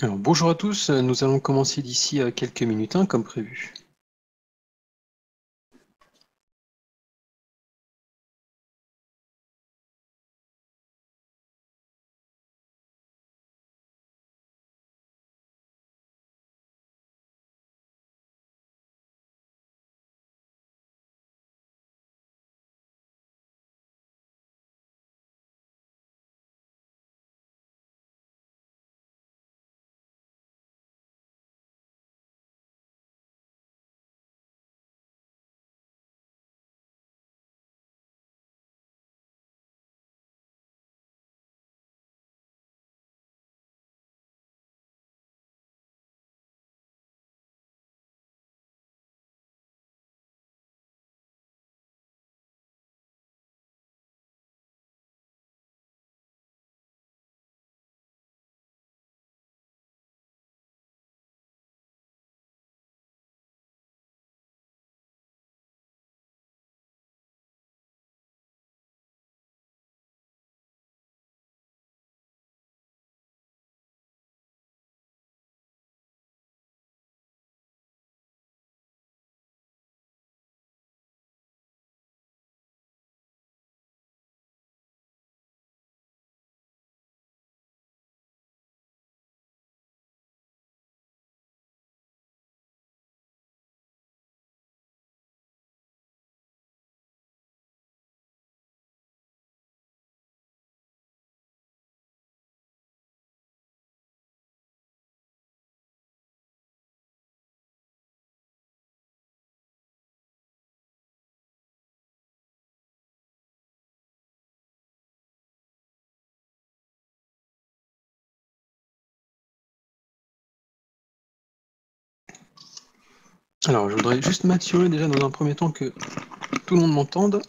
Alors, bonjour à tous, nous allons commencer d'ici quelques minutes, hein, comme prévu. Alors, je voudrais juste m'assurer déjà dans un premier temps que tout le monde m'entende.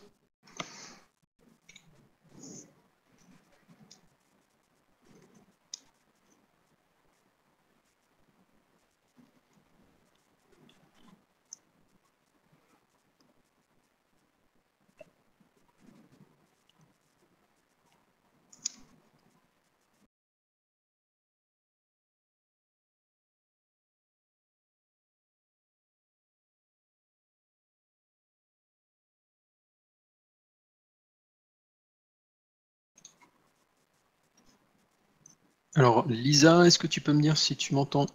Alors, Lisa, est-ce que tu peux me dire si tu m'entends?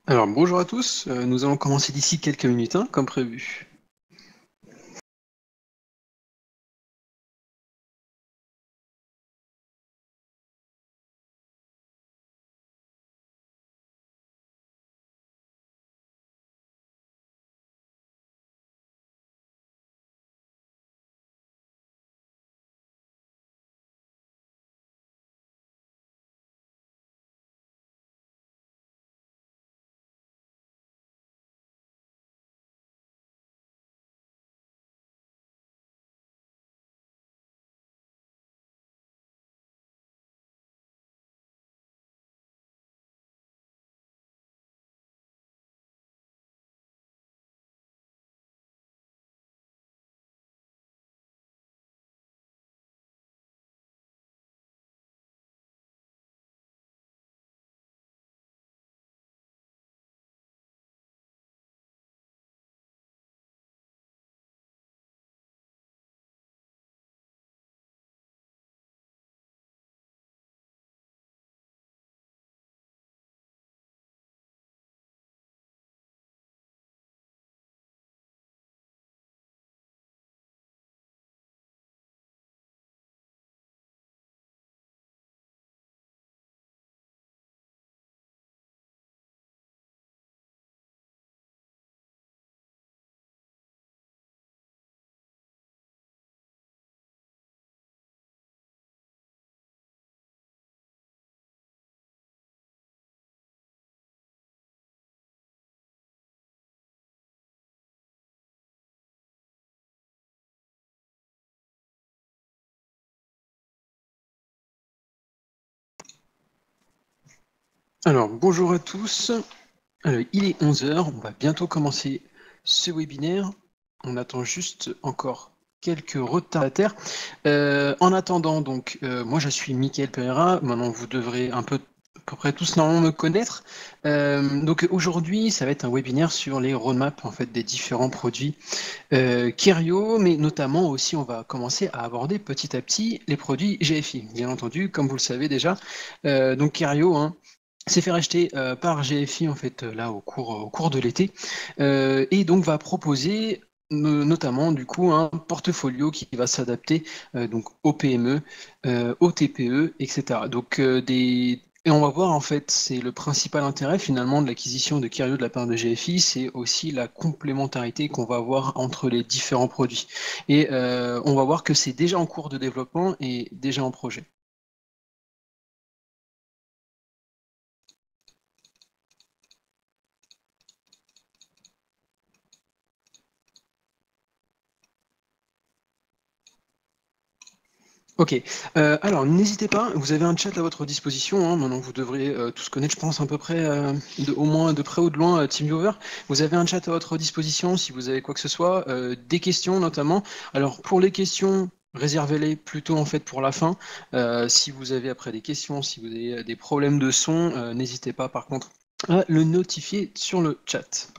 Alors bonjour à tous, nous allons commencer d'ici quelques minutes, hein, comme prévu. Alors bonjour à tous, il est 11 heures, on va bientôt commencer ce webinaire. On attend juste encore quelques retardataires. En attendant, donc, moi je suis Mickaël Pereira, maintenant vous devrez à peu près tous normalement me connaître. Donc aujourd'hui, ça va être un webinaire sur les roadmaps en fait, des différents produits Kerio, mais notamment aussi on va commencer à aborder petit à petit les produits GFI, bien entendu, comme vous le savez déjà. Donc Kerio, hein, s'est fait racheter par GFI en fait là au cours de l'été et donc va proposer notamment du coup un portfolio qui va s'adapter donc aux PME, aux TPE, etc. Donc et on va voir en fait c'est le principal intérêt finalement de l'acquisition de Kerio de la part de GFI, c'est aussi la complémentarité qu'on va avoir entre les différents produits. Et on va voir que c'est déjà en cours de développement et déjà en projet. Ok, alors n'hésitez pas, vous avez un chat à votre disposition, hein, maintenant vous devrez tous connaître, je pense à peu près, au moins de près ou de loin, TeamViewer. Vous avez un chat à votre disposition si vous avez quoi que ce soit, des questions notamment. Alors pour les questions, réservez-les plutôt en fait pour la fin. Si vous avez après des questions, si vous avez des problèmes de son, n'hésitez pas par contre à le notifier sur le chat.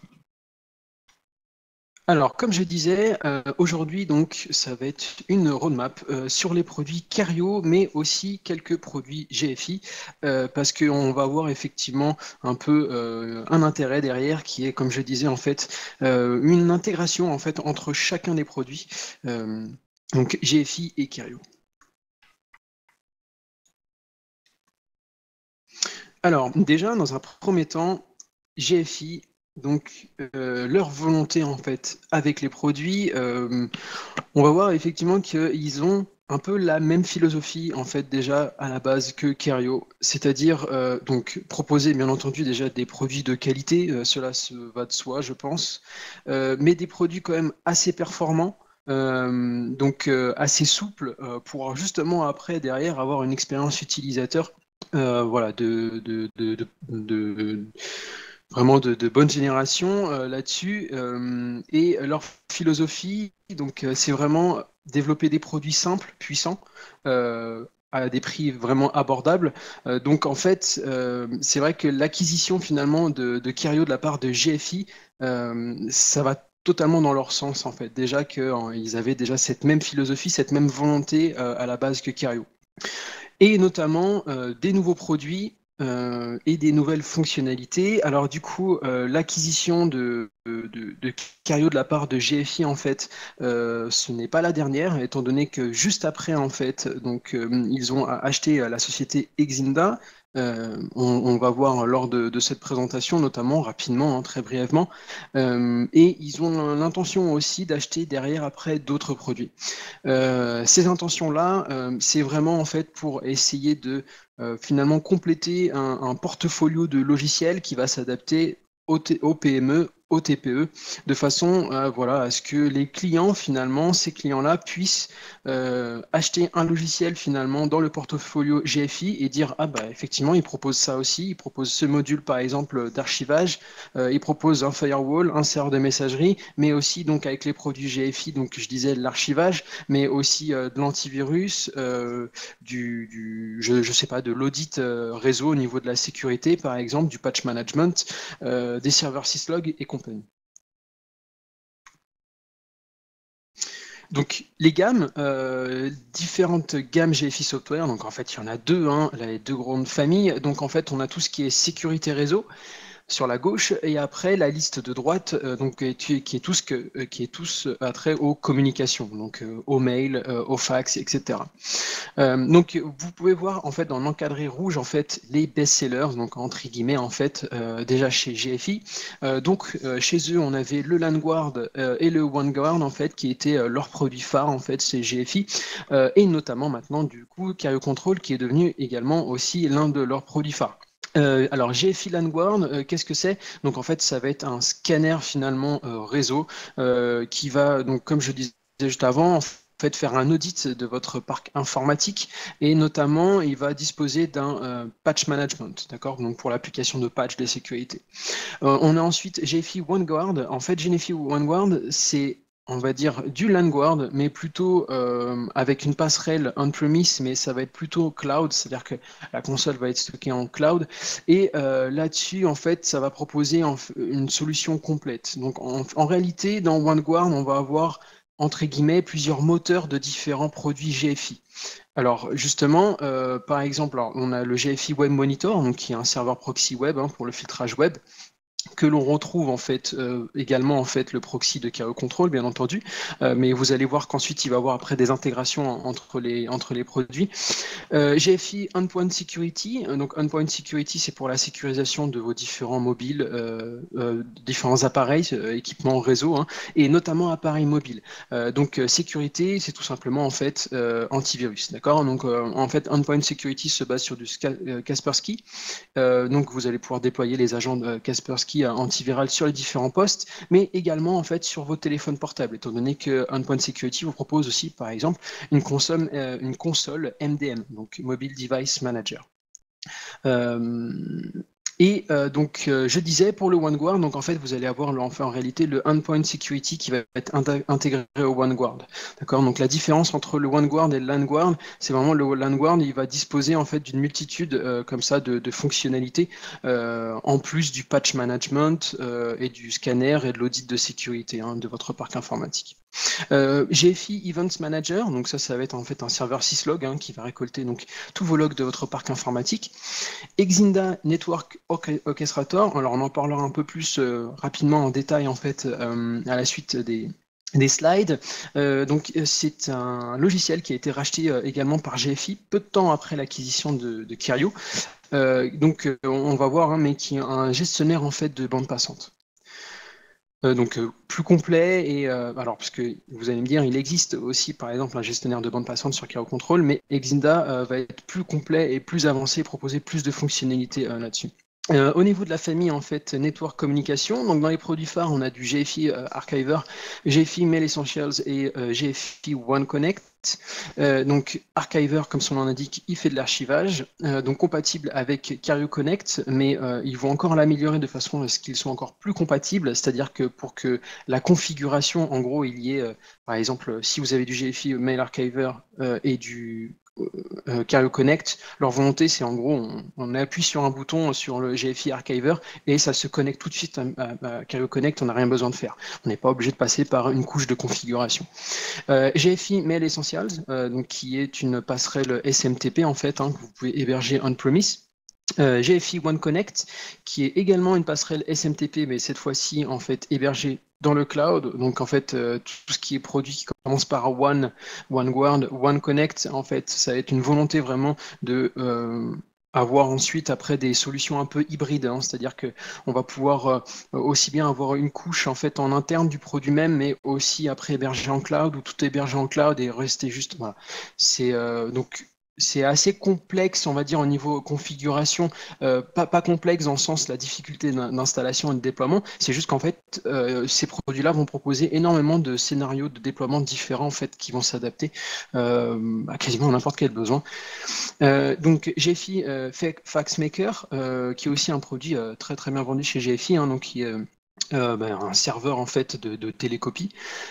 Alors, comme je disais, aujourd'hui, donc, ça va être une roadmap sur les produits Cario, mais aussi quelques produits GFI, parce qu'on va avoir effectivement un peu un intérêt derrière qui est, comme je disais, en fait, une intégration en fait entre chacun des produits, donc GFI et Cario. Alors, déjà, dans un premier temps, GFI, donc leur volonté en fait avec les produits, on va voir effectivement qu'ils ont un peu la même philosophie en fait déjà à la base que Kerio, c'est-à-dire donc proposer bien entendu déjà des produits de qualité, cela se va de soi je pense, mais des produits quand même assez performants. Donc assez souples pour justement après derrière avoir une expérience utilisateur voilà vraiment de bonne génération là-dessus. Et leur philosophie, donc, c'est vraiment développer des produits simples, puissants, à des prix vraiment abordables. Donc, en fait, c'est vrai que l'acquisition finalement de Kirio de la part de GFI, ça va totalement dans leur sens, en fait. Déjà qu'ils avaient déjà cette même philosophie, cette même volonté à la base que Kirio. Et notamment des nouveaux produits. et des nouvelles fonctionnalités. Alors du coup, l'acquisition de Cario de la part de GFI, en fait, ce n'est pas la dernière, étant donné que juste après, en fait, donc, ils ont acheté la société Exinda. On va voir lors de cette présentation, notamment rapidement, hein, très brièvement. Et ils ont l'intention aussi d'acheter derrière après d'autres produits. Ces intentions-là, c'est vraiment en fait pour essayer de finalement compléter un portfolio de logiciels qui va s'adapter aux PME, aux TPE, de façon voilà, à ce que les clients, finalement, ces clients-là puissent acheter un logiciel finalement dans le portfolio GFI et dire ah bah effectivement, ils proposent ça aussi, ils proposent ce module par exemple d'archivage, ils proposent un firewall, un serveur de messagerie, mais aussi donc avec les produits GFI, donc je disais l'archivage, mais aussi de l'antivirus, je sais pas, de l'audit réseau au niveau de la sécurité, par exemple, du patch management, des serveurs syslog et compagnie. Donc les gammes, différentes gammes GFI Software, donc en fait il y en a deux, hein, les deux grandes familles. Donc en fait on a tout ce qui est sécurité réseau sur la gauche, et après la liste de droite, donc, qui est tous attrait aux communications, donc aux mails, aux fax, etc. Donc vous pouvez voir en fait dans l'encadré rouge en fait les best-sellers, donc entre guillemets en fait déjà chez GFI. Donc chez eux on avait le LandGuard et le OneGuard en fait qui étaient leurs produits phares en fait chez GFI, et notamment maintenant du coup Cario Control qui est devenu également aussi l'un de leurs produits phares. Alors GFI LandGuard, qu'est-ce que c'est? Donc en fait ça va être un scanner finalement réseau qui va, donc comme je disais juste avant, en fait faire un audit de votre parc informatique, et notamment il va disposer d'un patch management, d'accord? Donc pour l'application de patch de sécurité. On a ensuite GFI OneGuard. En fait GFI OneGuard c'est, on va dire, du LandGuard, mais plutôt avec une passerelle on-premise, mais ça va être plutôt cloud, c'est-à-dire que la console va être stockée en cloud. Et là-dessus, en fait, ça va proposer une solution complète. Donc, en réalité, dans OneGuard, on va avoir, entre guillemets, plusieurs moteurs de différents produits GFI. Alors, justement, par exemple, alors, on a le GFI Web Monitor, donc, qui est un serveur proxy web, hein, pour le filtrage web, que l'on retrouve en fait également en fait le proxy de Cario Control, bien entendu, mais vous allez voir qu'ensuite il va y avoir après des intégrations entre les produits. GFI Endpoint Security, donc Endpoint Security c'est pour la sécurisation de vos différents mobiles, différents appareils, équipements réseau, hein, et notamment appareils mobiles. Donc sécurité c'est tout simplement en fait antivirus, d'accord? Donc en fait Endpoint Security se base sur du Kaspersky. Donc vous allez pouvoir déployer les agents de Kaspersky antiviral sur les différents postes, mais également en fait sur vos téléphones portables, étant donné que Endpoint Security vous propose aussi par exemple une console MDM, donc Mobile Device Manager. Donc, je disais pour le OneGuard, donc en fait, vous allez avoir en réalité le Endpoint Security qui va être intégré au OneGuard. D'accord? Donc, la différence entre le OneGuard et le LandGuard, c'est vraiment le LandGuard, il va disposer en fait d'une multitude comme ça de fonctionnalités, en plus du patch management et du scanner et de l'audit de sécurité, hein, de votre parc informatique. GFI Events Manager, donc ça va être en fait un serveur syslog, hein, qui va récolter donc tous vos logs de votre parc informatique. Exinda Network Orchestrator, alors on en parlera un peu plus rapidement en détail en fait à la suite des slides. Donc c'est un logiciel qui a été racheté également par GFI peu de temps après l'acquisition de Cario. Donc on va voir, hein, mais qui est un gestionnaire en fait de bande passante. Donc plus complet, et alors parce que vous allez me dire, il existe aussi par exemple un gestionnaire de bande passante sur Cario Control, mais Exinda va être plus complet et plus avancé, proposer plus de fonctionnalités là-dessus. Au niveau de la famille en fait Network Communication, donc dans les produits phares on a du GFI Archiver, GFI Mail Essentials et GFI OneConnect. Donc Archiver, comme son nom l'indique, il fait de l'archivage, donc compatible avec Cario Connect, mais ils vont encore l'améliorer de façon à ce qu'ils soient encore plus compatibles, c'est-à-dire que pour que la configuration, en gros, il y ait, par exemple, si vous avez du GFI Mail Archiver et du Cario Connect, leur volonté c'est en gros on appuie sur un bouton sur le GFI Archiver et ça se connecte tout de suite à Cario Connect, on n'a rien besoin de faire, on n'est pas obligé de passer par une couche de configuration. GFI Mail Essentials, donc qui est une passerelle SMTP en fait, hein, que vous pouvez héberger on-premise. GFI One Connect, qui est également une passerelle SMTP, mais cette fois-ci en fait hébergée dans le cloud. Donc en fait, tout ce qui est produit qui commence par One, OneWord, One Connect, en fait, ça va être une volonté vraiment de avoir ensuite après des solutions un peu hybrides, hein, c'est-à-dire que on va pouvoir aussi bien avoir une couche en fait en interne du produit même, mais aussi après hébergé en cloud, ou tout est hébergé en cloud et rester juste. Voilà. C'est donc c'est assez complexe, on va dire, au niveau configuration, pas complexe dans le sens la difficulté d'installation et de déploiement, c'est juste qu'en fait, ces produits-là vont proposer énormément de scénarios de déploiement différents, en fait, qui vont s'adapter à quasiment n'importe quel besoin. Donc GFI FaxMaker, qui est aussi un produit très très bien vendu chez GFI, hein, donc qui est un serveur en fait de télécopie.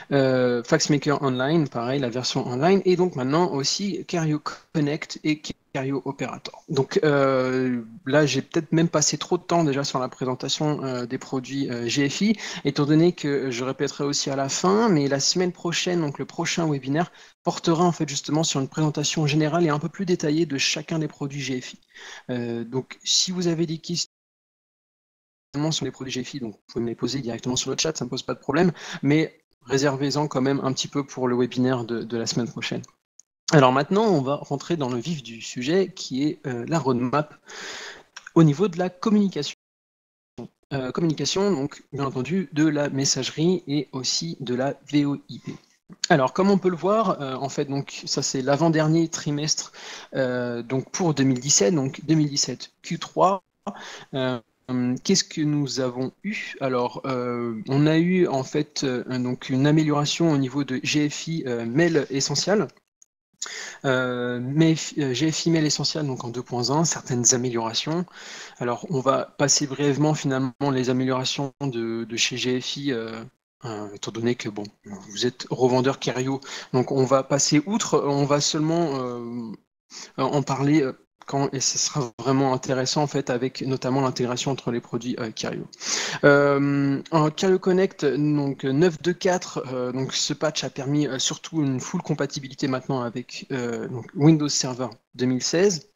FaxMaker Online, pareil, la version online, et donc maintenant aussi Kerio Connect et Kerio Operator. Donc là, j'ai peut-être même passé trop de temps déjà sur la présentation des produits GFI, étant donné que je répéterai aussi à la fin, mais la semaine prochaine, donc le prochain webinaire, portera en fait justement sur une présentation générale et un peu plus détaillée de chacun des produits GFI. Donc si vous avez des questions sur les produits GFI, donc vous pouvez me les poser directement sur le chat, ça ne me pose pas de problème, mais réservez-en quand même un petit peu pour le webinaire de la semaine prochaine. Alors maintenant, on va rentrer dans le vif du sujet, qui est la roadmap au niveau de la communication. Communication, donc bien entendu, de la messagerie et aussi de la VoIP. Alors, comme on peut le voir, en fait, donc ça c'est l'avant-dernier trimestre donc pour 2017, donc 2017 Q3. Qu'est-ce que nous avons eu? Alors, on a eu en fait donc une amélioration au niveau de GFI Mail Essential. GFI Mail Essential donc en 2.1, certaines améliorations. Alors, on va passer brièvement finalement les améliorations de chez GFI. Étant donné que bon, vous êtes revendeur Kerio, donc on va passer outre, on va seulement en parler et ce sera vraiment intéressant en fait avec notamment l'intégration entre les produits Kerio. En Kerio Connect, donc 9.2.4, donc ce patch a permis surtout une full compatibilité maintenant avec donc Windows Server 2016.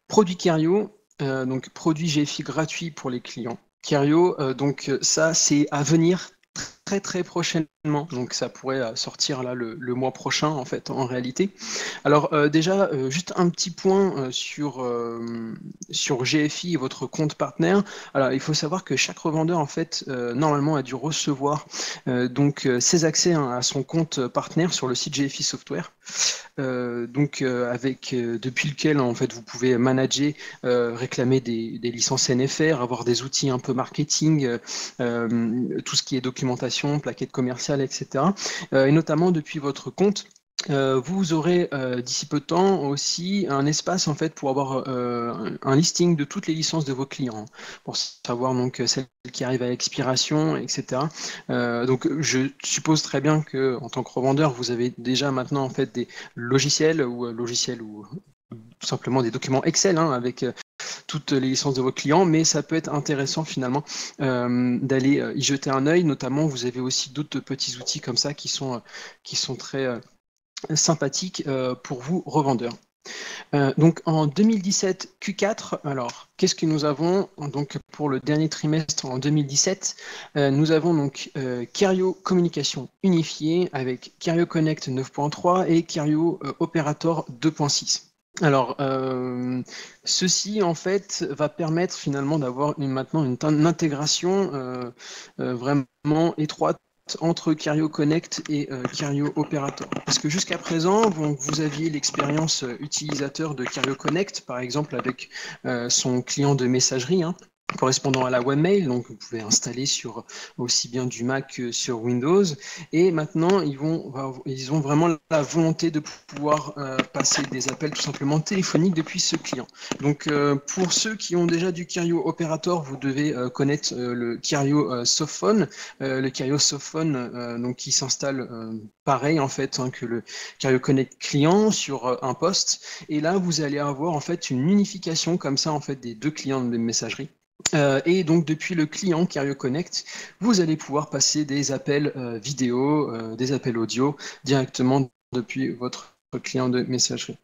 Produit Kerio, donc produit GFI gratuit pour les clients. Kerio, donc ça c'est à venir très prochainement, donc ça pourrait sortir là le mois prochain en fait en réalité. Alors déjà juste un petit point sur GFI et votre compte partenaire. Alors il faut savoir que chaque revendeur en fait normalement a dû recevoir donc ses accès à son compte partenaire sur le site GFI Software. Depuis lequel en fait vous pouvez manager, réclamer des licences NFR, avoir des outils un peu marketing, tout ce qui est documentation, plaquettes commerciales, etc. Et notamment depuis votre compte. Vous aurez d'ici peu de temps aussi un espace en fait pour avoir un listing de toutes les licences de vos clients, pour savoir donc celles qui arrivent à expiration, etc. Donc je suppose très bien que en tant que revendeur, vous avez déjà maintenant en fait des logiciels ou tout simplement des documents Excel avec toutes les licences de vos clients, mais ça peut être intéressant finalement d'aller y jeter un œil. Notamment, vous avez aussi d'autres petits outils comme ça qui sont très sympathiques pour vous revendeurs. Donc en 2017 Q4, alors qu'est-ce que nous avons donc pour le dernier trimestre en 2017? Nous avons donc Kerio Communication unifiée avec Kerio Connect 9.3 et Kerio Operator 2.6. Alors, ceci en fait va permettre finalement d'avoir maintenant une intégration vraiment étroite entre Kerio Connect et Kerio Operator. Parce que jusqu'à présent, vous aviez l'expérience utilisateur de Kerio Connect, par exemple avec son client de messagerie, correspondant à la webmail, donc vous pouvez installer sur aussi bien du Mac que sur Windows. Et maintenant, ils ont vraiment la volonté de pouvoir passer des appels tout simplement téléphoniques depuis ce client. Donc, pour ceux qui ont déjà du Kerio Operator, vous devez connaître le Kerio Softphone. Le Kerio Softphone, donc qui s'installe pareil en fait que le Kerio Connect client sur un poste. Et là, vous allez avoir en fait une unification comme ça en fait des deux clients de messagerie. Et donc depuis le client Kerio Connect, vous allez pouvoir passer des appels vidéo, des appels audio directement depuis votre client de messagerie.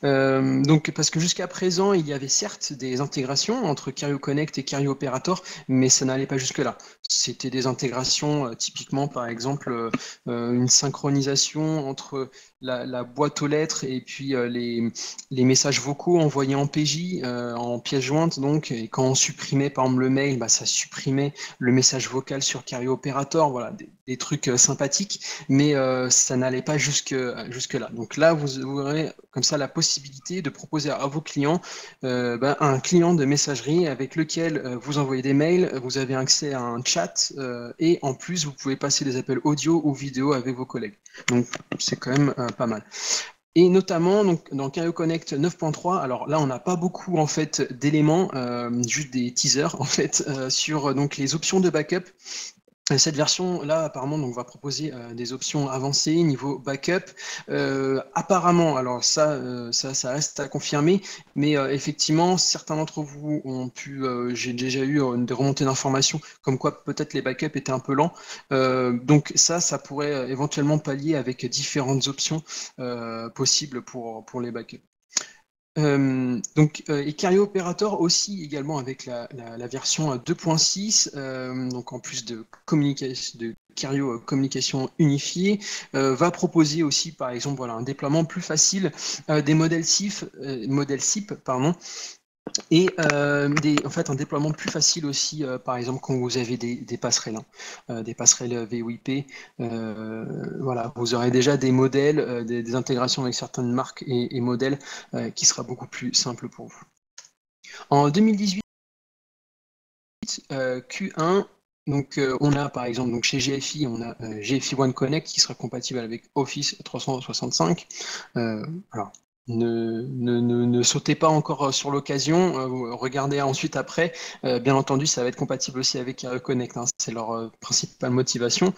Donc, parce que jusqu'à présent, il y avait certes des intégrations entre Carrio Connect et Carrio Operator, mais ça n'allait pas jusque-là. C'était des intégrations, typiquement, par exemple, une synchronisation entre la boîte aux lettres et puis les messages vocaux envoyés en PJ, en pièce jointe, donc, et quand on supprimait, par exemple, le mail, bah, ça supprimait le message vocal sur Carrio Operator, voilà, des trucs sympathiques, mais ça n'allait pas jusque-là. Donc là, vous aurez comme ça la possibilité de proposer à vos clients un client de messagerie avec lequel vous envoyez des mails, vous avez accès à un chat et en plus, vous pouvez passer des appels audio ou vidéo avec vos collègues. Donc, c'est quand même pas mal. Et notamment donc, dans Carrio Connect 9.3, alors là on n'a pas beaucoup en fait d'éléments, juste des teasers en fait sur donc les options de backup. Cette version-là, apparemment, donc, va proposer des options avancées niveau backup. Apparemment, alors ça reste à confirmer, mais effectivement, certains d'entre vous ont pu, j'ai déjà eu des remontées d'informations comme quoi peut-être les backups étaient un peu lents. Donc ça pourrait éventuellement pallier avec différentes options possibles pour les backups. Et Carrio Operator aussi également avec la version 2.6, donc en plus de Carrio communication unifiée, va proposer aussi par exemple voilà, un déploiement plus facile des modèles SIP, pardon, et en fait, un déploiement plus facile aussi, par exemple, quand vous avez des passerelles, des passerelles VoIP. Voilà, vous aurez déjà des modèles, des intégrations avec certaines marques et modèles qui sera beaucoup plus simple pour vous. En 2018, Q1, donc on a par exemple donc chez GFI, on a GFI One Connect qui sera compatible avec Office 365. Alors, ne sautez pas encore sur l'occasion, regardez ensuite après. Bien entendu, ça va être compatible aussi avec Carrio Connect, hein, c'est leur principale motivation.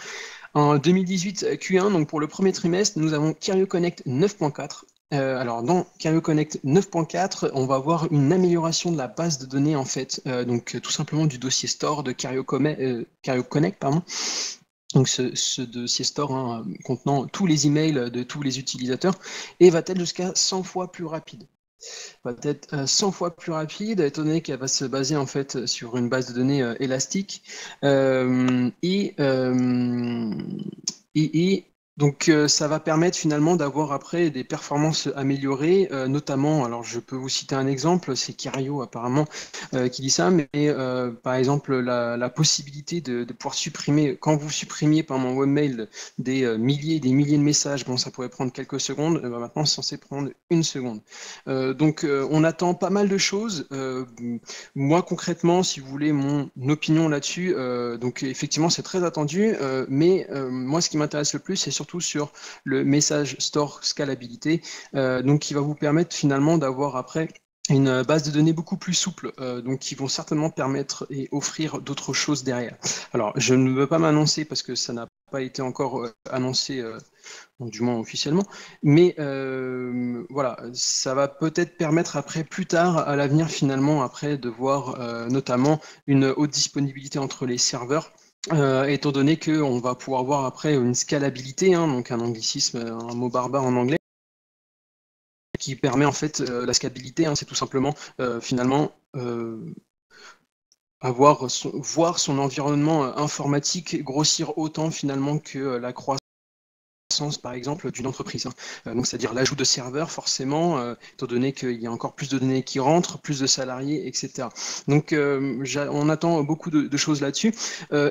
En 2018 Q1, donc pour le premier trimestre, nous avons Carrio Connect 9.4. Alors dans Carrio Connect 9.4, on va avoir une amélioration de la base de données en fait, donc tout simplement du dossier store de Carrio Connect, pardon. Donc ce dossier store hein, contenant tous les emails de tous les utilisateurs et va être jusqu'à 100 fois plus rapide. Va être 100 fois plus rapide, étant donné qu'elle va se baser en fait sur une base de données élastique et donc ça va permettre finalement d'avoir après des performances améliorées, notamment, alors je peux vous citer un exemple, c'est Carrio apparemment qui dit ça, mais par exemple la possibilité de pouvoir supprimer, quand vous supprimiez par mon webmail des milliers et des milliers de messages, bon ça pourrait prendre quelques secondes, maintenant c'est censé prendre une seconde. Donc on attend pas mal de choses. Moi concrètement, si vous voulez mon opinion là-dessus, donc effectivement c'est très attendu, mais moi ce qui m'intéresse le plus c'est surtout sur le message store scalabilité, donc qui va vous permettre finalement d'avoir après une base de données beaucoup plus souple, donc qui vont certainement permettre et offrir d'autres choses derrière. Alors, je ne veux pas m'annoncer parce que ça n'a pas été encore annoncé, du moins officiellement, mais voilà, ça va peut-être permettre après, plus tard, à l'avenir finalement, après, de voir notamment une haute disponibilité entre les serveurs. Étant donné qu'on va pouvoir voir après une scalabilité, hein, donc un anglicisme, un mot barbare en anglais, qui permet en fait la scalabilité, hein, c'est tout simplement finalement voir son environnement informatique grossir autant finalement que la croissance par exemple d'une entreprise. Donc c'est-à-dire l'ajout de serveurs forcément, étant donné qu'il y a encore plus de données qui rentrent, plus de salariés, etc. Donc on attend beaucoup de choses là-dessus,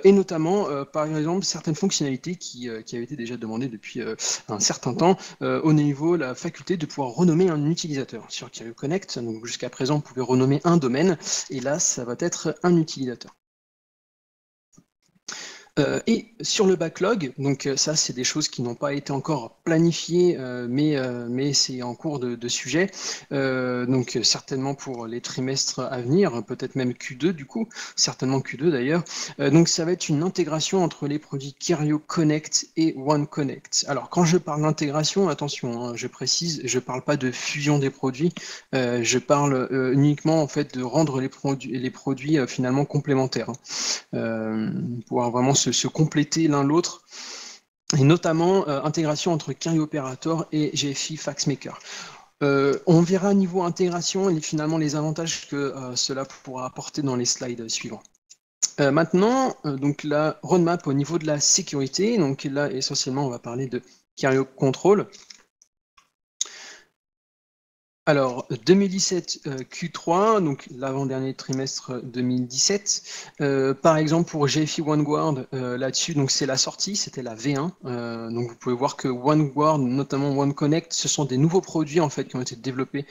et notamment par exemple certaines fonctionnalités qui avaient été déjà demandées depuis un certain temps, au niveau la faculté de pouvoir renommer un utilisateur. Sur Carrio Connect, donc jusqu'à présent on pouvait renommer un domaine, et là ça va être un utilisateur. Et sur le backlog, donc ça c'est des choses qui n'ont pas été encore planifiées, mais c'est en cours de sujet, donc certainement pour les trimestres à venir, peut-être même Q2 du coup, certainement Q2 d'ailleurs. Donc ça va être une intégration entre les produits Carrio Connect et One Connect. Alors quand je parle d'intégration, attention, hein, je précise, je parle pas de fusion des produits, je parle uniquement en fait de rendre les produits finalement complémentaires, hein, pouvoir vraiment se compléter l'un l'autre, et notamment intégration entre Carrio Operator et GFI FaxMaker. On verra niveau intégration et finalement les avantages que cela pourra apporter dans les slides suivants. Maintenant, donc la roadmap au niveau de la sécurité, donc là essentiellement on va parler de Carrier Control. Alors, 2017 Q3, donc l'avant-dernier trimestre 2017. Par exemple, pour GFI OneGuard, là-dessus, donc c'est la sortie, c'était la V1. Donc vous pouvez voir que OneGuard, notamment OneConnect, ce sont des nouveaux produits en fait qui ont été développés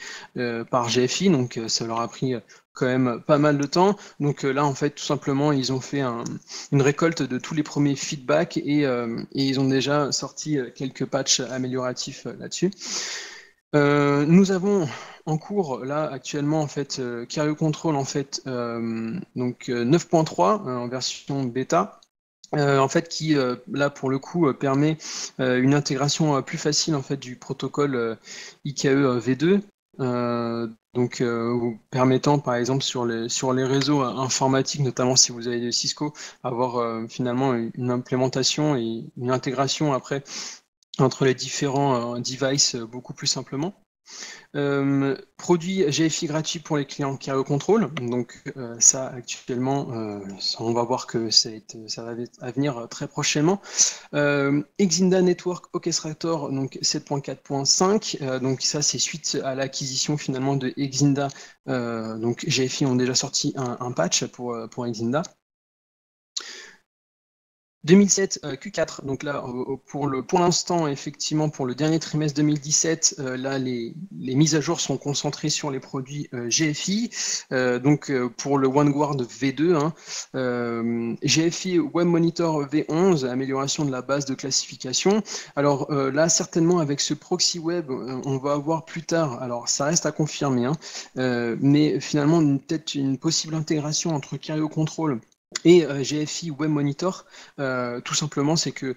par GFI. Donc ça leur a pris quand même pas mal de temps. Donc là, en fait, tout simplement, ils ont fait une récolte de tous les premiers feedbacks et ils ont déjà sorti quelques patchs amélioratifs là-dessus. Nous avons en cours là actuellement en fait Carrier Control en fait donc 9.3 en version bêta. En fait, qui là pour le coup permet une intégration plus facile en fait du protocole IKE V2, donc vous permettant par exemple sur les réseaux informatiques, notamment si vous avez des Cisco, avoir finalement une implémentation et une intégration après entre les différents devices beaucoup plus simplement. Produit GFI gratuit pour les clients Carrier Control. Donc ça actuellement, on va voir que ça va venir très prochainement. Exinda Network Orchestrator, donc 7.4.5. Donc ça c'est suite à l'acquisition finalement de Exinda. Donc GFI ont déjà sorti un patch pour Exinda. 2007 Q4, donc là pour l'instant effectivement pour le dernier trimestre 2017, là les mises à jour sont concentrées sur les produits GFI, donc pour le OneGuard V2, hein, GFI Web Monitor V11, amélioration de la base de classification. Alors là certainement avec ce proxy web on va avoir plus tard, alors ça reste à confirmer, hein, mais finalement peut-être une possible intégration entre Carrier Control et GFI Web Monitor, tout simplement, c'est que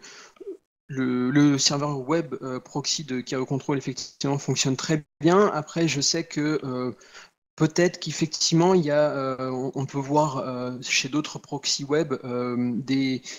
le serveur web proxy de Carrier Control effectivement fonctionne très bien. Après, je sais que peut-être qu'effectivement, on peut voir chez d'autres proxy web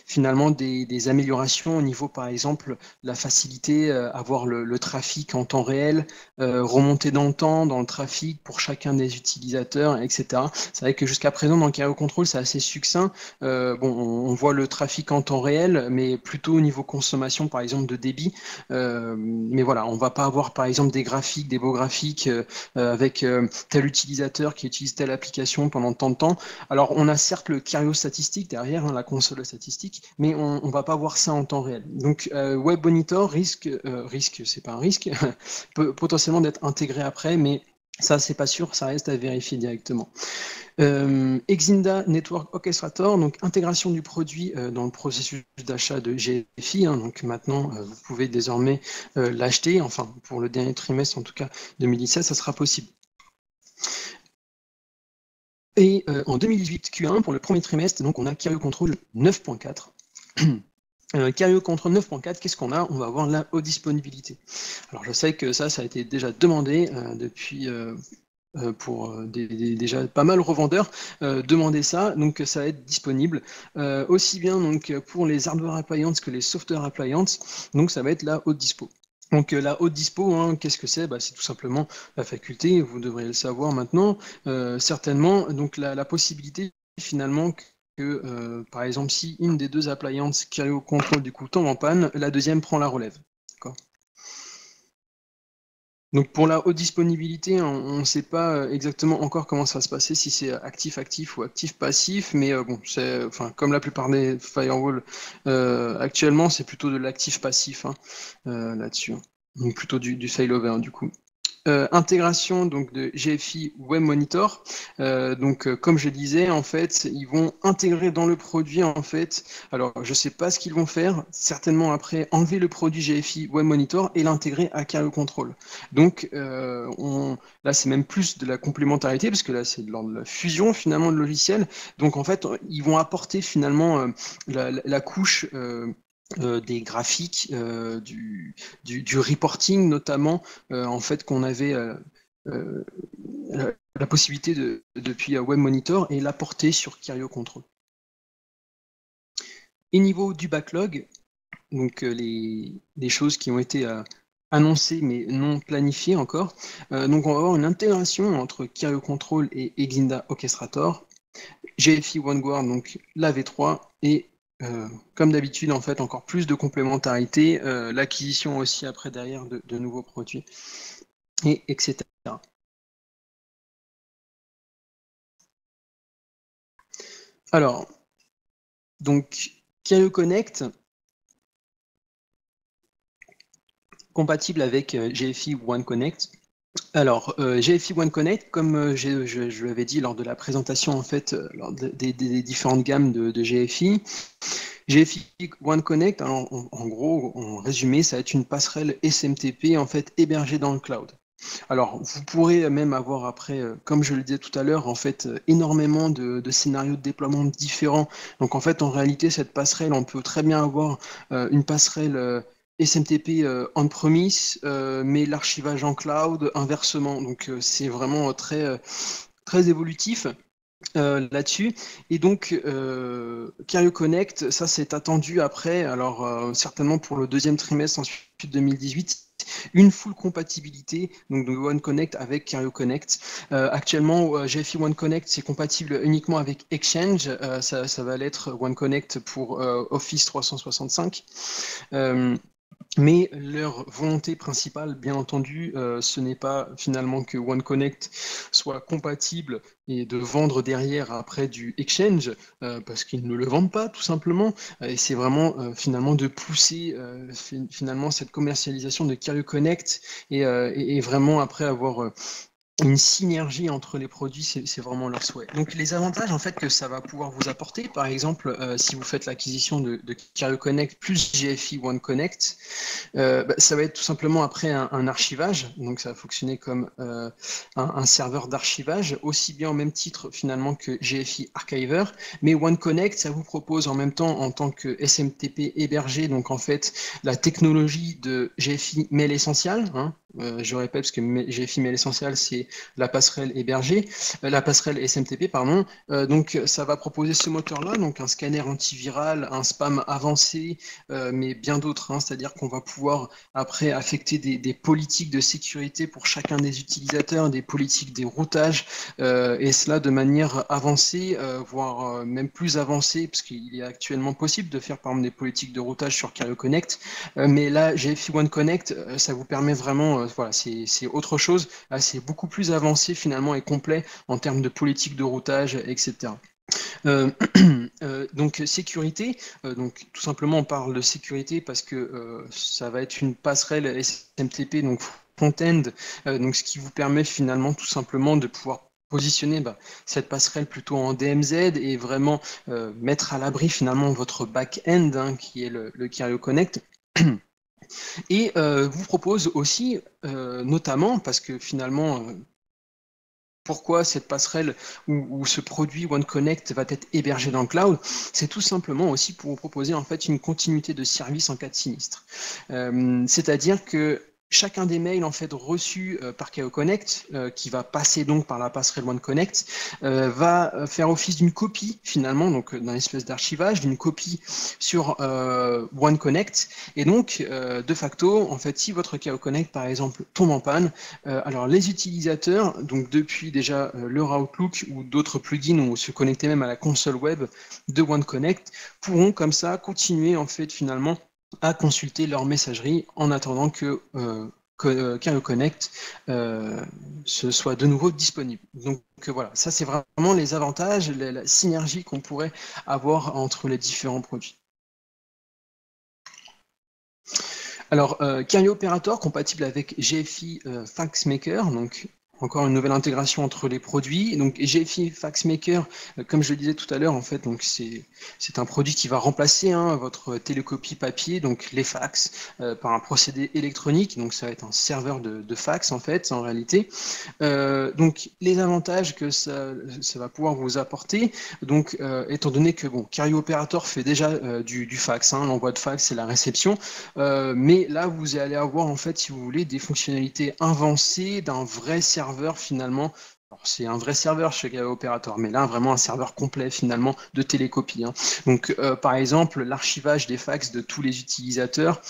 finalement des améliorations au niveau, par exemple, la facilité à voir le trafic en temps réel, remonter dans le temps, dans le trafic pour chacun des utilisateurs, etc. C'est vrai que jusqu'à présent, dans le Carrier Control, c'est assez succinct. Bon, on voit le trafic en temps réel, mais plutôt au niveau consommation, par exemple, de débit. Mais voilà, on ne va pas avoir, par exemple, des graphiques, des beaux graphiques avec tel utilisateur qui utilise telle application pendant tant de temps. Alors, on a certes le Carrier statistique derrière, hein, la console statistique, mais on ne va pas voir ça en temps réel. Donc, Web Monitor risque, c'est pas un risque, peut potentiellement d'être intégré après, mais ça, c'est pas sûr, ça reste à vérifier directement. Exinda Network Orchestrator, donc intégration du produit dans le processus d'achat de GFI. Hein, donc maintenant, vous pouvez désormais l'acheter, enfin pour le dernier trimestre, en tout cas 2017, ça sera possible. Et en 2018 Q1, pour le premier trimestre, donc on a Carrier Control 9.4. Carrier Control 9.4, qu'est-ce qu'on a? On va avoir la haute disponibilité. Alors je sais que ça a été déjà demandé depuis pour déjà pas mal revendeurs, demander ça, donc ça va être disponible aussi bien donc pour les hardware appliances que les software appliances, donc ça va être la haute dispo. Donc la haute dispo, hein, qu'est-ce que c'est? C'est tout simplement la faculté, vous devriez le savoir maintenant, certainement, donc la possibilité finalement que par exemple si une des deux appliances Carrier Control du coup tombe en panne, la deuxième prend la relève. D'accord. Donc pour la haute disponibilité, on ne sait pas exactement encore comment ça va se passer, si c'est actif-actif ou actif-passif, mais bon, comme la plupart des firewalls actuellement, c'est plutôt de l'actif-passif hein, là-dessus. Donc plutôt du failover du coup. Intégration donc de GFI Web Monitor. Donc comme je disais, en fait, ils vont intégrer dans le produit en fait. Alors je sais pas ce qu'ils vont faire. Certainement après enlever le produit GFI Web Monitor et l'intégrer à Carrier Control. Donc là c'est même plus de la complémentarité parce que là c'est de la fusion finalement de logiciels. Donc en fait ils vont apporter finalement la couche des graphiques, du reporting notamment, en fait qu'on avait la possibilité depuis Web Monitor et l'apporter sur Carrier Control. Et niveau du backlog, donc les choses qui ont été annoncé mais non planifié encore. Donc on va avoir une intégration entre Kirio Control et Exinda Orchestrator, GFI OneGuard, donc la V3, et comme d'habitude, en fait, encore plus de complémentarité, l'acquisition aussi après derrière de nouveaux produits, et etc. Alors, donc, Kirio Connect, compatible avec GFI One Connect. Alors, GFI One Connect, comme je l'avais dit lors de la présentation, en fait, lors des différentes gammes de GFI, GFI One Connect, alors, en gros, en résumé, ça va être une passerelle SMTP en fait hébergée dans le cloud. Alors, vous pourrez même avoir après, comme je le disais tout à l'heure, en fait, énormément de scénarios de déploiement différents. Donc, en fait, en réalité, cette passerelle, on peut très bien avoir une passerelle SMTP on-premise, mais l'archivage en cloud, inversement. Donc, c'est vraiment très évolutif. Là-dessus. Et donc, Kirio Connect, ça c'est attendu après, alors certainement pour le deuxième trimestre ensuite 2018, une full compatibilité donc de One Connect avec Kirio Connect. Actuellement, GFI One Connect c'est compatible uniquement avec Exchange, ça va l'être One Connect pour Office 365. Mais leur volonté principale, bien entendu, ce n'est pas finalement que OneConnect soit compatible et de vendre derrière après du Exchange, parce qu'ils ne le vendent pas tout simplement. Et c'est vraiment finalement de pousser finalement cette commercialisation de Kirio Connect et vraiment après avoir une synergie entre les produits, c'est vraiment leur souhait. Donc les avantages en fait que ça va pouvoir vous apporter, par exemple, si vous faites l'acquisition de Kirio Connect plus GFI One Connect, ça va être tout simplement après un archivage, donc ça va fonctionner comme un serveur d'archivage, aussi bien au même titre finalement que GFI Archiver, mais One Connect, ça vous propose en même temps en tant que SMTP hébergé, donc en fait la technologie de GFI Mail Essential, hein, je répète parce que GFI Mail Essential c'est la passerelle hébergée, la passerelle SMTP pardon, donc ça va proposer ce moteur-là, donc un scanner antiviral, un spam avancé, mais bien d'autres, hein, c'est-à-dire qu'on va pouvoir après affecter des politiques de sécurité pour chacun des utilisateurs, des politiques des routages, et cela de manière avancée, voire même plus avancée, parce qu'il est actuellement possible de faire par exemple des politiques de routage sur Kirio Connect, mais là GFI One Connect, ça vous permet vraiment, voilà, c'est autre chose, là c'est beaucoup plus avancé finalement et complet en termes de politique de routage, etc. Donc sécurité, donc tout simplement on parle de sécurité parce que ça va être une passerelle SMTP, donc front-end, donc ce qui vous permet finalement tout simplement de pouvoir positionner cette passerelle plutôt en DMZ et vraiment mettre à l'abri finalement votre back-end, hein, qui est le Kirio Connect. Et vous propose aussi, notamment, parce que finalement, pourquoi cette passerelle ou ce produit OneConnect va être hébergé dans le cloud, c'est tout simplement aussi pour vous proposer en fait une continuité de service en cas de sinistre. C'est-à-dire que chacun des mails en fait reçus par Kirio Connect, qui va passer donc par la passerelle OneConnect, va faire office d'une copie finalement, donc d'un espèce d'archivage, d'une copie sur OneConnect. Et donc, de facto, en fait, si votre Kirio Connect par exemple tombe en panne, alors les utilisateurs, donc depuis déjà leur Outlook ou d'autres plugins ou se connecter même à la console web de OneConnect, pourront comme ça continuer en fait finalement à consulter leur messagerie en attendant que Kirio Connect ce soit de nouveau disponible. Donc voilà, ça c'est vraiment les avantages, la synergie qu'on pourrait avoir entre les différents produits. Alors, Kirio Operator compatible avec GFI FaxMaker, donc encore une nouvelle intégration entre les produits. Donc GFI FaxMaker, comme je le disais tout à l'heure, en fait, donc c'est un produit qui va remplacer votre télécopie papier, donc les fax, par un procédé électronique. Donc ça va être un serveur de fax en fait, en réalité. Donc les avantages que ça va pouvoir vous apporter, donc étant donné que Kirio Operator fait déjà du fax, hein, l'envoi de fax et la réception, mais là vous allez avoir en fait, si vous voulez, des fonctionnalités avancées d'un vrai serveur finalement. C'est un vrai serveur chez Kirio Operator, mais là vraiment un serveur complet finalement de télécopie, hein. Donc par exemple l'archivage des fax de tous les utilisateurs,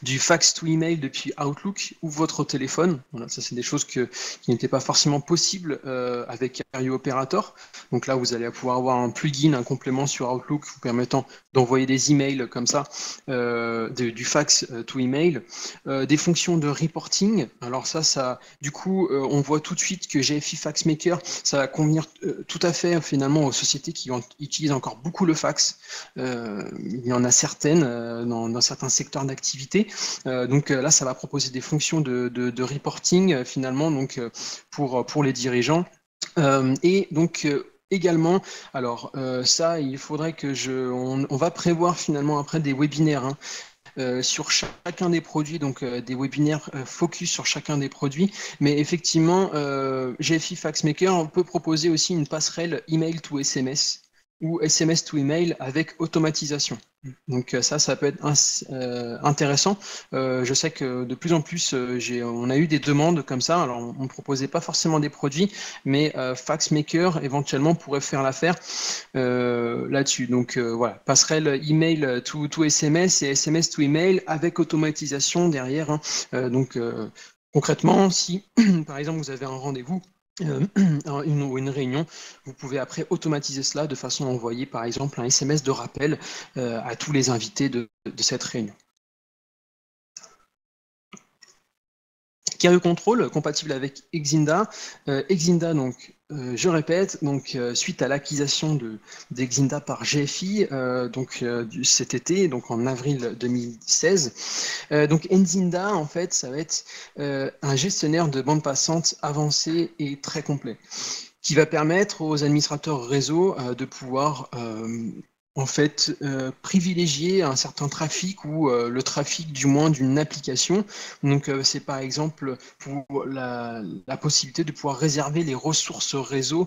du fax to email depuis Outlook ou votre téléphone. Voilà, ça c'est des choses qui n'étaient pas forcément possibles avec Cario Operator. Donc là, vous allez pouvoir avoir un plugin, un complément sur Outlook vous permettant d'envoyer des emails comme ça, du fax to email, des fonctions de reporting. Alors ça, du coup, on voit tout de suite que GFI Fax Maker, ça va convenir tout à fait finalement aux sociétés qui utilisent encore beaucoup le fax. Il y en a certaines dans certains secteurs d'activité. Donc là, ça va proposer des fonctions de reporting finalement donc, pour les dirigeants. Et donc également, alors ça, il faudrait on va prévoir finalement après des webinaires. Sur chacun des produits, donc des webinaires focus sur chacun des produits. Mais effectivement, GFI FaxMaker, on peut proposer aussi une passerelle email to SMS ou SMS to email avec automatisation. Donc ça peut être intéressant. Je sais que de plus en plus, on a eu des demandes comme ça. Alors on ne proposait pas forcément des produits, mais FaxMaker éventuellement pourrait faire l'affaire là-dessus. Donc voilà, passerelle email to SMS et SMS to email avec automatisation derrière. Hein. Donc concrètement, si par exemple vous avez un rendez-vous, une réunion, vous pouvez après automatiser cela de façon à envoyer par exemple un SMS de rappel à tous les invités de cette réunion. Cario Control, compatible avec Exinda. Exinda, donc, je répète, donc, suite à l'acquisition d'Exinda par GFI cet été, donc en avril 2016. Donc Exinda, en fait, ça va être un gestionnaire de bande passante avancé et très complet, qui va permettre aux administrateurs réseau de pouvoir en fait privilégier un certain trafic ou le trafic du moins d'une application. Donc c'est par exemple pour la possibilité de pouvoir réserver les ressources réseau,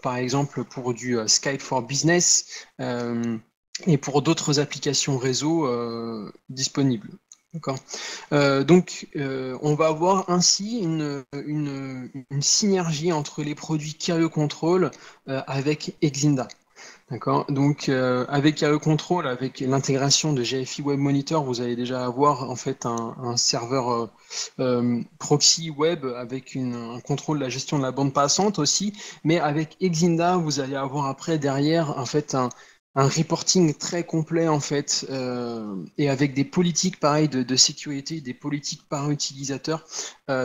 par exemple pour du Skype for Business et pour d'autres applications réseau disponibles. D'accord. Donc, on va avoir ainsi une synergie entre les produits Cario Control avec Exinda. D'accord. Donc, avec Cario Control, avec l'intégration de GFI Web Monitor, vous allez déjà avoir en fait un serveur proxy web avec un contrôle de la gestion de la bande passante aussi. Mais avec Exinda, vous allez avoir après derrière en fait un reporting très complet en fait et avec des politiques pareilles de sécurité, des politiques par utilisateur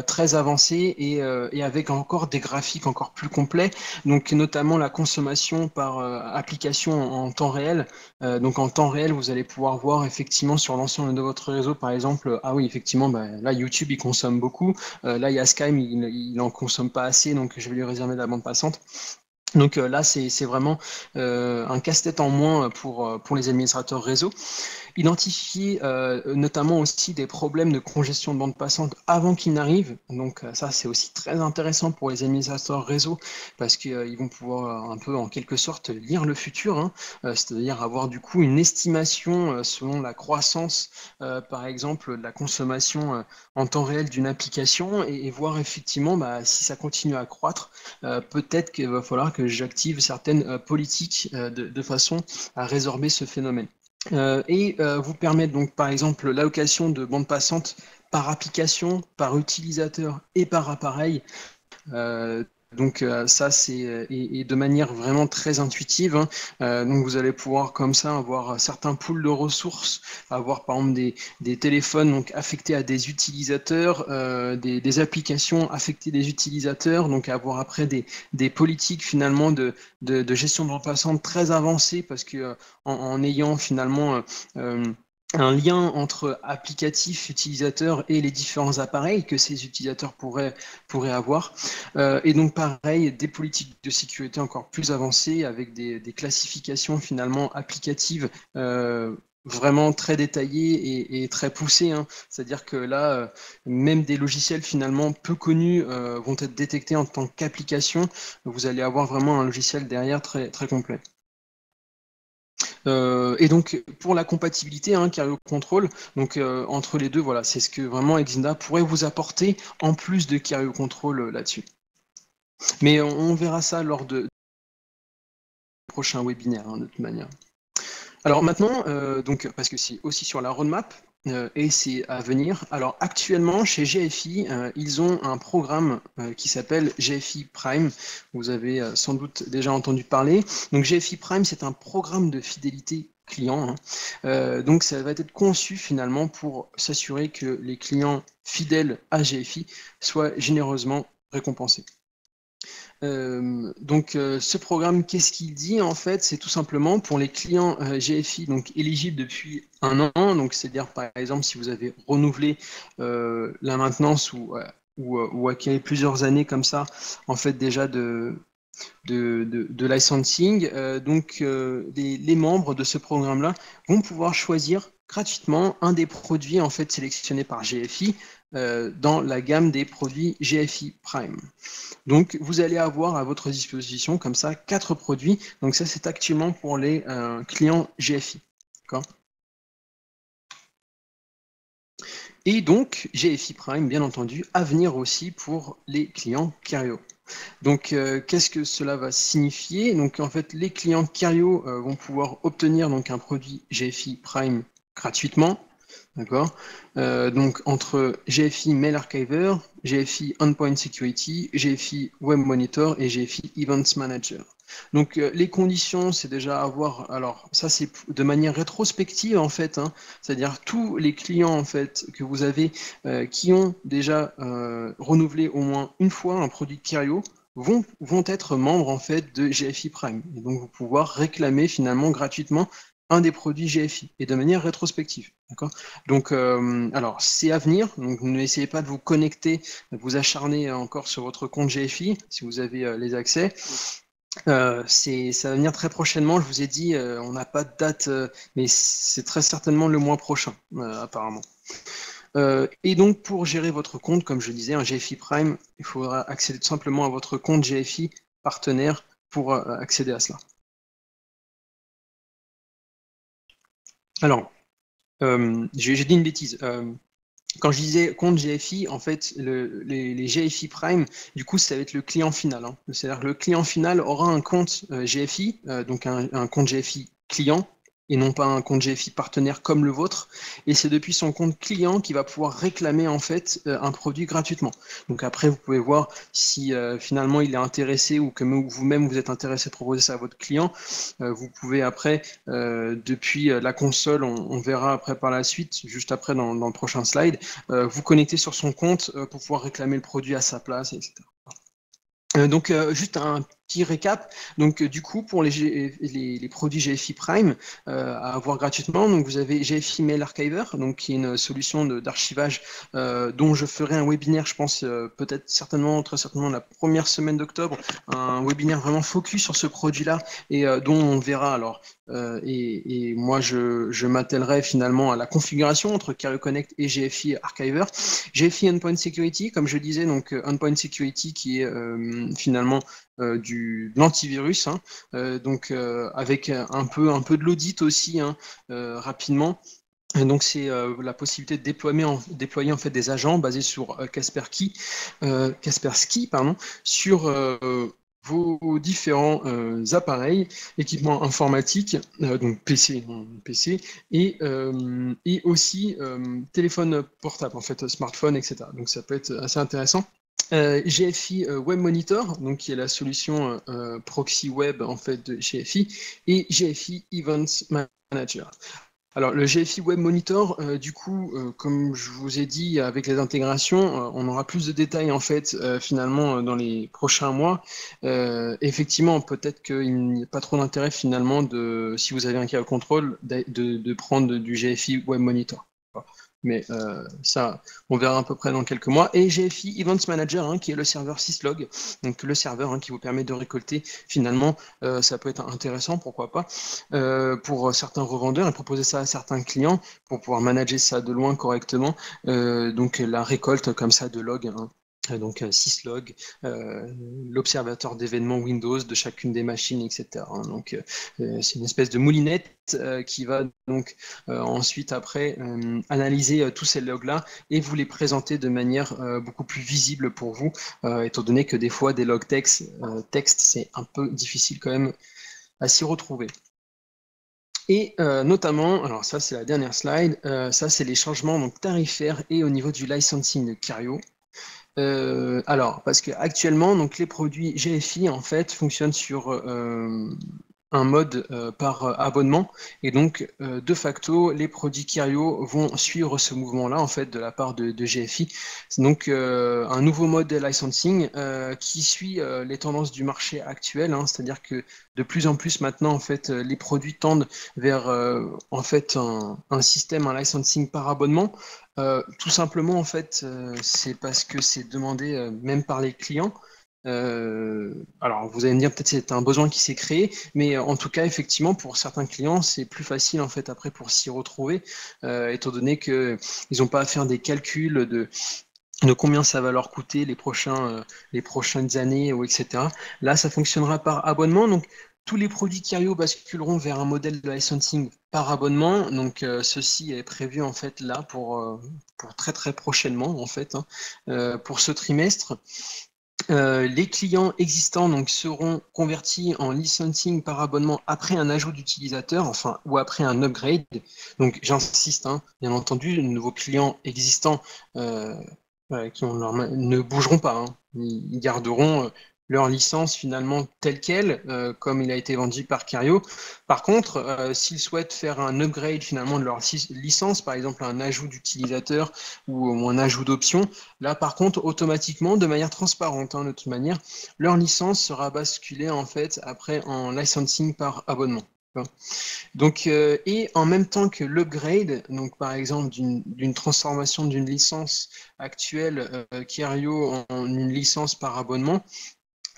très avancées et avec encore des graphiques encore plus complets, donc notamment la consommation par application en temps réel. Donc en temps réel, vous allez pouvoir voir effectivement sur l'ensemble de votre réseau, par exemple, ah oui, effectivement, là YouTube il consomme beaucoup, là il y a Skype, il en consomme pas assez, donc je vais lui réserver de la bande passante. Donc là, c'est vraiment un casse-tête en moins pour les administrateurs réseau. Identifier notamment aussi des problèmes de congestion de bande passante avant qu'ils n'arrivent. Donc ça, c'est aussi très intéressant pour les administrateurs réseau parce qu'ils vont pouvoir un peu en quelque sorte lire le futur, hein, c'est-à-dire avoir du coup une estimation selon la croissance, par exemple, de la consommation en temps réel d'une application et voir effectivement si ça continue à croître, peut-être qu'il va falloir que j'active certaines politiques de façon à résorber ce phénomène. Et vous permettre donc par exemple l'allocation de bande passante par application, par utilisateur et par appareil. Donc ça c'est et de manière vraiment très intuitive. Hein. Donc vous allez pouvoir comme ça avoir certains pools de ressources, avoir par exemple des téléphones donc affectés à des utilisateurs, des applications affectées des utilisateurs, donc avoir après des politiques finalement de gestion de bande passante très avancées parce que en ayant finalement un lien entre applicatifs utilisateurs et les différents appareils que ces utilisateurs pourraient avoir. Et donc pareil, des politiques de sécurité encore plus avancées avec des classifications finalement applicatives vraiment très détaillées et très poussées. Hein. C'est-à-dire que là, même des logiciels finalement peu connus vont être détectés en tant qu'application. Vous allez avoir vraiment un logiciel derrière très, très complet. Et donc pour la compatibilité, hein, Cario Control, donc entre les deux, voilà, c'est ce que vraiment Exinda pourrait vous apporter en plus de Cario Control là-dessus. Mais on verra ça lors de prochain webinaire, hein, de toute manière. Alors maintenant, donc parce que c'est aussi sur la roadmap, et c'est à venir. Alors actuellement chez GFI, ils ont un programme qui s'appelle GFI Prime. Vous avez sans doute déjà entendu parler. Donc GFI Prime, c'est un programme de fidélité client, hein. Donc ça va être conçu finalement pour s'assurer que les clients fidèles à GFI soient généreusement récompensés. Donc ce programme, qu'est-ce qu'il dit en fait? C'est tout simplement pour les clients GFI donc éligibles depuis 1 an, donc c'est-à-dire par exemple si vous avez renouvelé la maintenance ou acquis plusieurs années comme ça, en fait déjà de licensing, donc les membres de ce programme-là vont pouvoir choisir gratuitement un des produits en fait sélectionnés par GFI dans la gamme des produits GFI Prime. Donc, vous allez avoir à votre disposition, comme ça, 4 produits. Donc, ça, c'est actuellement pour les clients GFI. Et donc, GFI Prime, bien entendu, à venir aussi pour les clients Kerio. Donc, qu'est-ce que cela va signifier? Donc, en fait, les clients Kerio vont pouvoir obtenir donc, un produit GFI Prime gratuitement. D'accord. Donc entre GFI Mail Archiver, GFI Endpoint Security, GFI Web Monitor et GFI Events Manager. Donc les conditions, c'est déjà avoir. Alors ça, c'est de manière rétrospective en fait, hein, c'est-à-dire tous les clients en fait que vous avez qui ont déjà renouvelé au moins une fois un produit Kerio vont être membres en fait de GFI Prime et donc vous pouvoir réclamer finalement gratuitement un des produits GFI et de manière rétrospective. D'accord. Donc, alors, c'est à venir. Donc, n'essayez pas de vous connecter, de vous acharner encore sur votre compte GFI si vous avez les accès. Ça va venir très prochainement. Je vous ai dit, on n'a pas de date, mais c'est très certainement le mois prochain, apparemment. Et donc, pour gérer votre compte, comme je disais, un GFI Prime, il faudra accéder tout simplement à votre compte GFI partenaire pour accéder à cela. Alors, j'ai dit une bêtise. Quand je disais compte GFI, en fait, les GFI Prime, du coup, ça va être le client final, hein. C'est-à-dire que le client final aura un compte GFI, donc un compte GFI client, et non pas un compte GFI partenaire comme le vôtre. Et c'est depuis son compte client qu'il va pouvoir réclamer en fait un produit gratuitement. Donc après, vous pouvez voir si finalement il est intéressé ou que vous-même vous êtes intéressé de proposer ça à votre client. Vous pouvez après, depuis la console, on verra après par la suite, juste après dans le prochain slide, vous connecter sur son compte pour pouvoir réclamer le produit à sa place, etc. Donc, juste un petit récap. Donc, du coup, pour les produits GFI Prime à avoir gratuitement, donc vous avez GFI Mail Archiver, donc qui est une solution d'archivage dont je ferai un webinaire, je pense, peut-être certainement, très certainement la première semaine d'octobre, un webinaire vraiment focus sur ce produit-là et dont on verra alors. Et moi, je m'attellerai finalement à la configuration entre Kerio Connect et GFI Archiver. GFI Endpoint Security, comme je disais, donc Endpoint Security qui est finalement de l'antivirus, hein, donc avec un peu de l'audit aussi, hein, rapidement. Et donc c'est la possibilité de déployer en fait des agents basés sur Kaspersky, pardon, sur vos différents appareils, équipements informatiques, donc PC, et aussi téléphone portable, en fait, smartphone, etc. Donc ça peut être assez intéressant. GFI Web Monitor, donc qui est la solution proxy web en fait de GFI, et GFI Events Manager. Alors le GFI Web Monitor, du coup, comme je vous ai dit, avec les intégrations, on aura plus de détails en fait finalement dans les prochains mois. Effectivement, peut-être qu'il n'y a pas trop d'intérêt finalement si vous avez un Kerio Control, de prendre du GFI Web Monitor. Mais ça, on verra à peu près dans quelques mois. Et GFI Events Manager, hein, qui est le serveur syslog, donc le serveur qui vous permet de récolter, finalement, ça peut être intéressant, pourquoi pas, pour certains revendeurs et proposer ça à certains clients pour pouvoir manager ça de loin correctement. Donc la récolte comme ça de logs, hein. Donc syslog, l'observateur d'événements Windows de chacune des machines, etc. Donc c'est une espèce de moulinette qui va donc ensuite après analyser tous ces logs-là et vous les présenter de manière beaucoup plus visible pour vous, étant donné que des fois des logs texte, c'est un peu difficile quand même à s'y retrouver. Et notamment, alors ça c'est la dernière slide, ça c'est les changements donc, tarifaires et au niveau du licensing de Kirio. Alors, parce qu'actuellement, donc les produits GFI en fait fonctionnent sur un mode par abonnement, et donc de facto, les produits Kirio vont suivre ce mouvement-là en fait de la part de GFI. C'est donc un nouveau mode de licensing qui suit les tendances du marché actuel, hein, c'est-à-dire que de plus en plus maintenant en fait les produits tendent vers en fait un système, un licensing par abonnement. Tout simplement, en fait, c'est parce que c'est demandé même par les clients. Alors, vous allez me dire peut-être que c'est un besoin qui s'est créé, mais en tout cas, effectivement, pour certains clients, c'est plus facile en fait après pour s'y retrouver, étant donné qu'ils n'ont pas à faire des calculs de combien ça va leur coûter les prochaines années, ou etc. Là, ça fonctionnera par abonnement. Donc, tous les produits Kirio basculeront vers un modèle de licensing par abonnement. Donc, ceci est prévu en fait là pour très très prochainement en fait, hein, pour ce trimestre. Les clients existants donc, seront convertis en licensing par abonnement après un ajout d'utilisateur, enfin, ou après un upgrade. Donc, j'insiste, hein, bien entendu, les nouveaux clients existants ne bougeront pas, hein. Ils garderont leur licence finalement telle quelle, comme il a été vendu par Kirio. Par contre, s'ils souhaitent faire un upgrade finalement de leur licence, par exemple un ajout d'utilisateur ou un ajout d'option, là par contre, automatiquement, de manière transparente, hein, de toute manière, leur licence sera basculée en fait après en licensing par abonnement. Donc, et en même temps que l'upgrade, donc par exemple d'une transformation d'une licence actuelle Kirio en une licence par abonnement,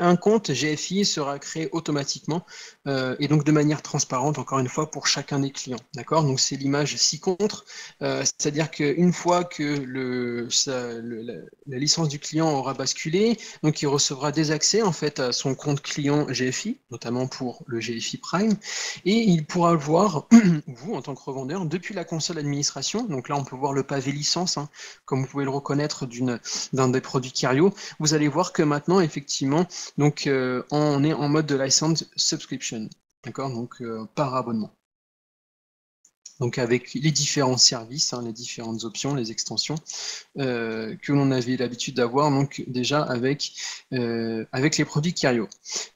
un compte GFI sera créé automatiquement et donc de manière transparente, encore une fois, pour chacun des clients. D'accord? Donc c'est l'image ci-contre, c'est-à-dire qu'une fois que la licence du client aura basculé, donc il recevra des accès en fait à son compte client GFI, notamment pour le GFI Prime, et il pourra voir, vous en tant que revendeur, depuis la console administration. Donc là, on peut voir le pavé licence, hein, comme vous pouvez le reconnaître d'un des produits Kirio. Vous allez voir que maintenant, effectivement, donc, on est en mode de license subscription, d'accord, donc par abonnement. Donc avec les différents services, hein, les différentes options, les extensions que l'on avait l'habitude d'avoir donc déjà avec les produits Kirio.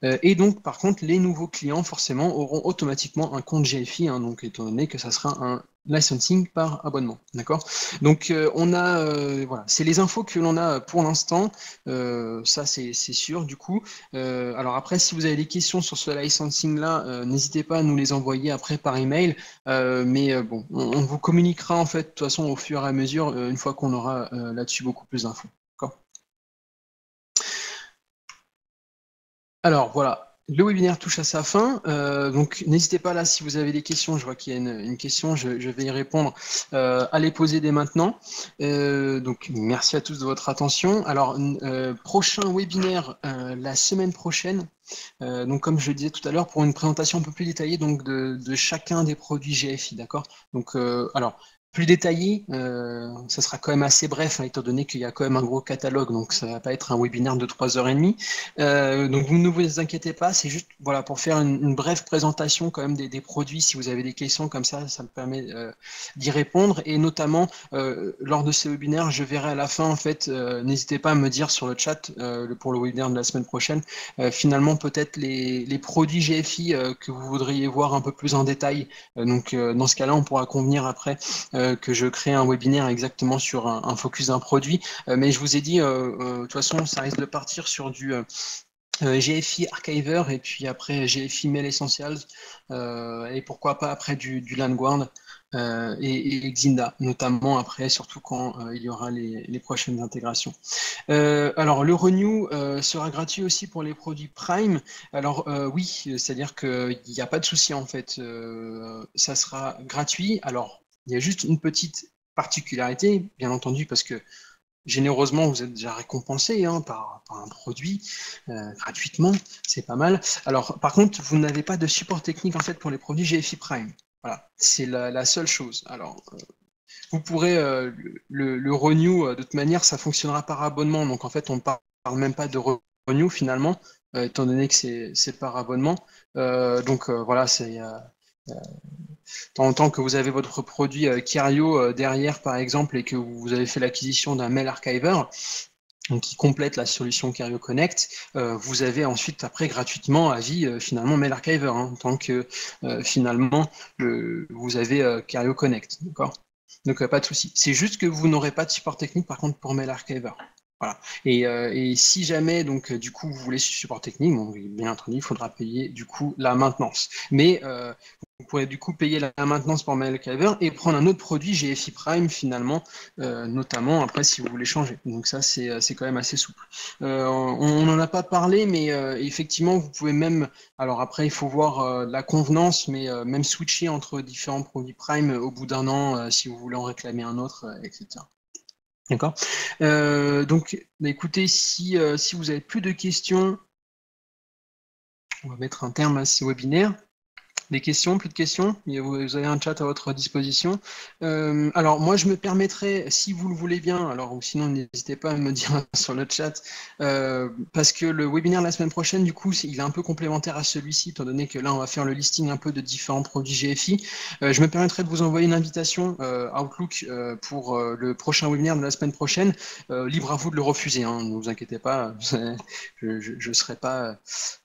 Et donc par contre, les nouveaux clients forcément auront automatiquement un compte GFI, hein, donc étant donné que ça sera un licensing par abonnement, d'accord. Donc on a voilà, c'est les infos que l'on a pour l'instant, ça c'est sûr du coup. Alors après, si vous avez des questions sur ce licensing là, n'hésitez pas à nous les envoyer après par email, mais bon, on vous communiquera en fait de toute façon au fur et à mesure une fois qu'on aura là-dessus beaucoup plus d'infos. Alors voilà, le webinaire touche à sa fin, donc n'hésitez pas là si vous avez des questions, je vois qu'il y a une question, je vais y répondre, à les poser dès maintenant. Donc merci à tous de votre attention. Alors prochain webinaire la semaine prochaine, donc comme je le disais tout à l'heure, pour une présentation un peu plus détaillée donc de chacun des produits GFI, d'accord. Donc alors plus détaillé, ça sera quand même assez bref, hein, étant donné qu'il y a quand même un gros catalogue, donc ça va pas être un webinaire de 3h30. Donc vous ne vous inquiétez pas, c'est juste voilà, pour faire une brève présentation quand même des produits. Si vous avez des questions comme ça me permet d'y répondre. Et notamment, lors de ces webinaires, je verrai à la fin, en fait, n'hésitez pas à me dire sur le chat pour le webinaire de la semaine prochaine, finalement peut-être les produits GFI que vous voudriez voir un peu plus en détail. Donc dans ce cas-là, on pourra convenir après que je crée un webinaire exactement sur un focus d'un produit. Mais je vous ai dit, de toute façon, ça risque de partir sur du GFI Archiver et puis après GFI Mail Essentials et pourquoi pas après du LandGuard et Xinda, notamment après, surtout quand il y aura les prochaines intégrations. Alors le renew sera gratuit aussi pour les produits Prime. Alors oui, c'est-à-dire qu'il n'y a pas de souci en fait, ça sera gratuit. Alors il y a juste une petite particularité, bien entendu, parce que généreusement, vous êtes déjà récompensé hein, par un produit gratuitement, c'est pas mal. Alors, par contre, vous n'avez pas de support technique en fait pour les produits GFI Prime. Voilà, c'est la seule chose. Alors, vous pourrez le renew de toute manière, ça fonctionnera par abonnement. Donc, en fait, on ne parle même pas de renew finalement, étant donné que c'est par abonnement. Donc, voilà, c'est tant que vous avez votre produit Kerio derrière, par exemple, et que vous avez fait l'acquisition d'un mail archiver, donc qui complète la solution Kerio Connect, vous avez ensuite après gratuitement à vie finalement Mail Archiver, tant que finalement vous avez Kerio Connect, d'accord. Donc pas de souci. C'est juste que vous n'aurez pas de support technique par contre pour Mail Archiver. Voilà. Et si jamais donc du coup vous voulez ce support technique, bon, bien entendu, il faudra payer du coup la maintenance. Mais vous pourrez du coup payer la maintenance pour Mail Archiver et prendre un autre produit GFI Prime finalement, notamment après si vous voulez changer. Donc ça c'est quand même assez souple. On n'en a pas parlé, mais effectivement vous pouvez même, alors après il faut voir la convenance, mais même switcher entre différents produits Prime au bout d'un an si vous voulez en réclamer un autre, etc. D'accord. Donc, écoutez, si vous n'avez plus de questions, on va mettre un terme à ce webinaire. Des questions, plus de questions? Vous avez un chat à votre disposition. Alors, moi, je me permettrai, si vous le voulez bien, alors ou sinon, n'hésitez pas à me dire sur le chat, parce que le webinaire la semaine prochaine, du coup, il est un peu complémentaire à celui-ci, étant donné que là, on va faire le listing un peu de différents produits GFI. Je me permettrai de vous envoyer une invitation Outlook pour le prochain webinaire de la semaine prochaine. Libre à vous de le refuser, ne vous inquiétez pas, je ne serai pas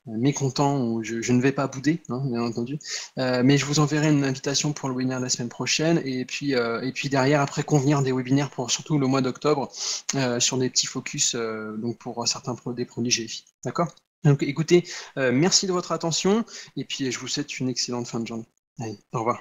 mécontent ou je ne vais pas bouder, bien entendu. Mais je vous enverrai une invitation pour le webinaire de la semaine prochaine et puis derrière, après, convenir des webinaires pour surtout le mois d'octobre sur des petits focus donc pour certains des produits GFI. D'accord? Donc écoutez, merci de votre attention et puis je vous souhaite une excellente fin de journée. Allez, au revoir.